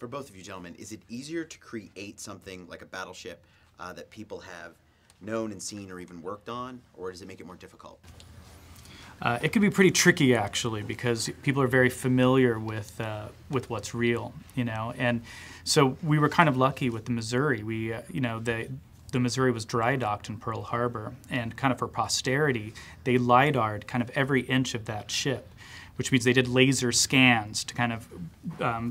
For both of you gentlemen, is it easier to create something like a battleship that people have known and seen or even worked on, or does it make it more difficult? It can be pretty tricky, actually, because people are very familiar with what's real, you know. And so we were kind of lucky with the Missouri. We, you know, the Missouri was dry docked in Pearl Harbor, and kind of for posterity, they LiDAR'd kind of every inch of that ship, which means they did laser scans to kind of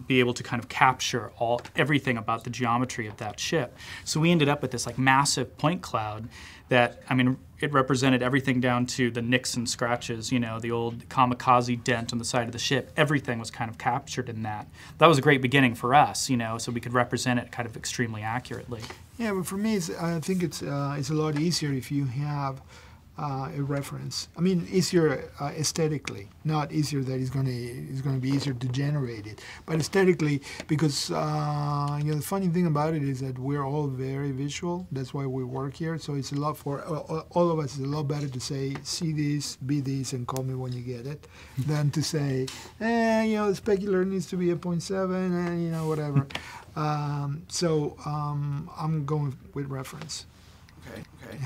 be able to kind of capture everything about the geometry of that ship. So we ended up with this like massive point cloud that, I mean, it represented everything down to the nicks and scratches, you know, the old kamikaze dent on the side of the ship. Everything was kind of captured in that. That was a great beginning for us, you know, so we could represent it kind of extremely accurately. Yeah, but for me, I think it's a lot easier if you have a reference. I mean, easier aesthetically, not easier that it's going to be easier to generate it, but aesthetically, because you know, the funny thing about it is that we're all very visual. That's why we work here. So it's a lot for all of us. It's a lot better to say, see this, be this, and call me when you get it, than to say, you know, the specular needs to be a 0.7, and you know, whatever. So I'm going with reference. Okay. Okay.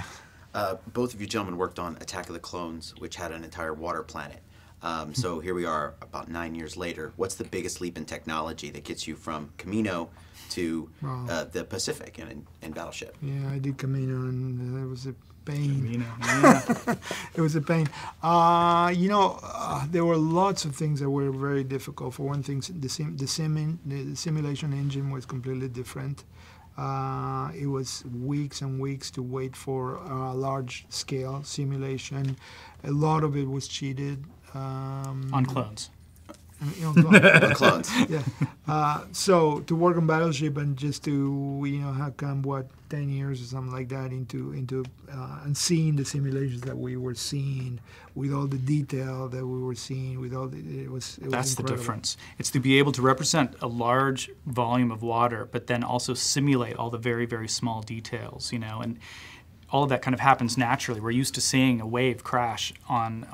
Both of you gentlemen worked on Attack of the Clones, which had an entire water planet. So here we are about 9 years later. What's the biggest leap in technology that gets you from Camino to the Pacific and Battleship? Yeah, I did Camino, and it was a pain. Camino, yeah. It was a pain. You know, there were lots of things that were very difficult. For one thing, the simulation engine was completely different. It was weeks and weeks to wait for large-scale simulation. A lot of it was cheated. On clones. On clones. Yeah. So to work on Battleship and just to, you know, have come, what, 10 years or something like that into and seeing the simulations that we were seeing with all the detail that we were seeing with all the, it was That's incredible. the difference. It's to be able to represent a large volume of water, but then also simulate all the very, very small details, you know, and all of that kind of happens naturally. We're used to seeing a wave crash on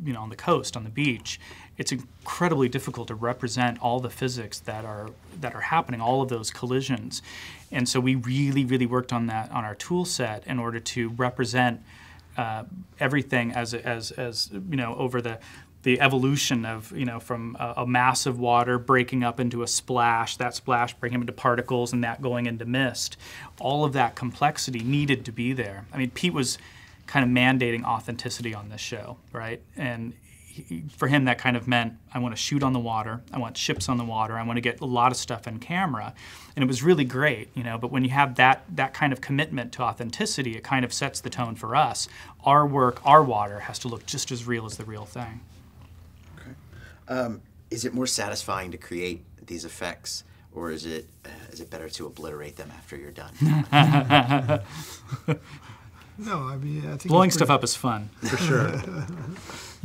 you know, on the coast, on the beach. It's incredibly difficult to represent all the physics that are happening, all of those collisions. And so we really, really worked on that on our tool set in order to represent everything as you know, over the evolution of, you know, from a mass of water breaking up into a splash, that splash breaking into particles, and that going into mist. All of that complexity needed to be there. I mean, Pete was kind of mandating authenticity on this show, right? And for him, that kind of meant, I want to shoot on the water, I want ships on the water, I want to get a lot of stuff in camera. And it was really great, you know, but when you have that kind of commitment to authenticity, it kind of sets the tone for us. Our work, our water, has to look just as real as the real thing. Is it more satisfying to create these effects, or is it better to obliterate them after you're done? No, I mean, I think blowing stuff up is fun, for sure.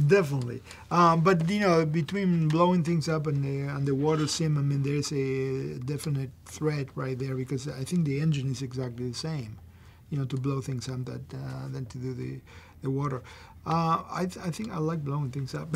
Definitely, but you know, between blowing things up and the water sim, I mean, there's a definite threat right there, because I think the engine is exactly the same, you know, to blow things up than to do the water. I think I like blowing things up.